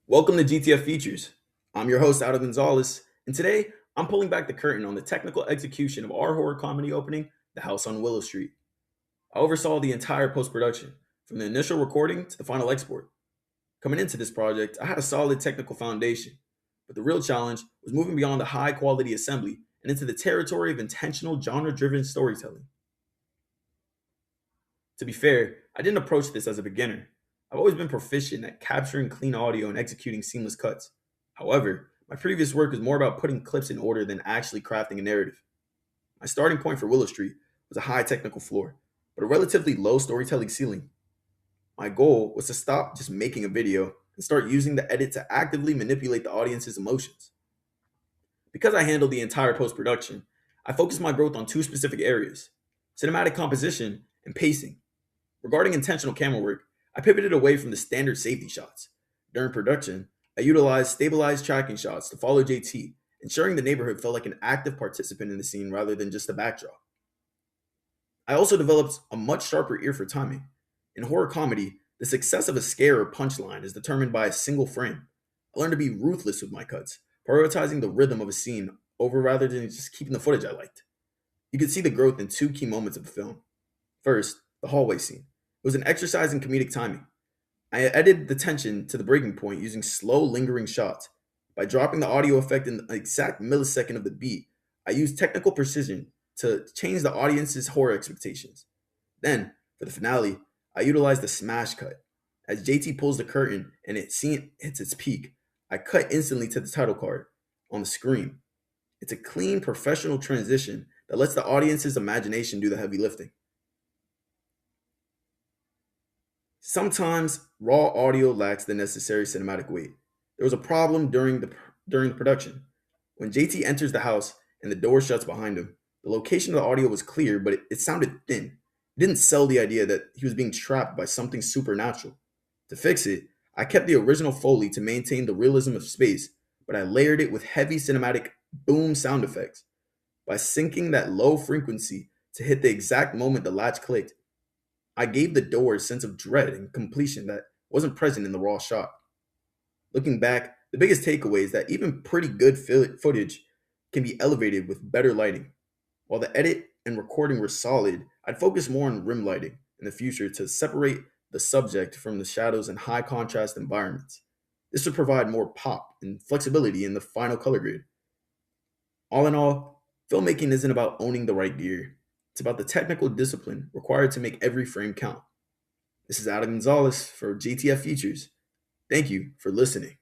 Welcome to GTF Features. I'm your host, Adam Gonzalez, and today I'm pulling back the curtain on the technical execution of our horror comedy opening, The House on Willow Street. I oversaw the entire post production, from the initial recording to the final export. Coming into this project, I had a solid technical foundation, but the real challenge was moving beyond the high quality assembly and into the territory of intentional genre driven storytelling. To be fair, I didn't approach this as a beginner. I've always been proficient at capturing clean audio and executing seamless cuts. However, my previous work was more about putting clips in order than actually crafting a narrative. My starting point for Willow Street was a high technical floor, but a relatively low storytelling ceiling. My goal was to stop just making a video and start using the edit to actively manipulate the audience's emotions. Because I handled the entire post production, I focused my growth on two specific areas: cinematic composition and pacing. Regarding intentional camera work, I pivoted away from the standard safety shots. During production, I utilized stabilized tracking shots to follow JT, ensuring the neighborhood felt like an active participant in the scene rather than just a backdrop. I also developed a much sharper ear for timing. In horror comedy, the success of a scare or punchline is determined by a single frame. I learned to be ruthless with my cuts, prioritizing the rhythm of a scene over rather than just keeping the footage I liked. You could see the growth in two key moments of the film. First, the hallway scene. It was an exercise in comedic timing. I edited the tension to the breaking point using slow, lingering shots. By dropping the audio effect in the exact millisecond of the beat, I used technical precision to change the audience's horror expectations. Then, for the finale, I utilized the smash cut. As JT pulls the curtain and it scene hits its peak, I cut instantly to the title card on the screen. It's a clean, professional transition that lets the audience's imagination do the heavy lifting. Sometimes raw audio lacks the necessary cinematic weight. There was a problem during the production. When JT enters the house and the door shuts behind him, the location of the audio was clear, but it sounded thin. It didn't sell the idea that he was being trapped by something supernatural. To fix it, I kept the original Foley to maintain the realism of space, but I layered it with heavy cinematic boom sound effects. By syncing that low frequency to hit the exact moment the latch clicked, I gave the door a sense of dread and completion that wasn't present in the raw shot. Looking back, the biggest takeaway is that even pretty good footage can be elevated with better lighting. While the edit and recording were solid, I'd focus more on rim lighting in the future to separate the subject from the shadows in high contrast environments. This would provide more pop and flexibility in the final color grade. All in all, filmmaking isn't about owning the right gear. It's about the technical discipline required to make every frame count. This is Adam Gonzalez for GTF Features. Thank you for listening.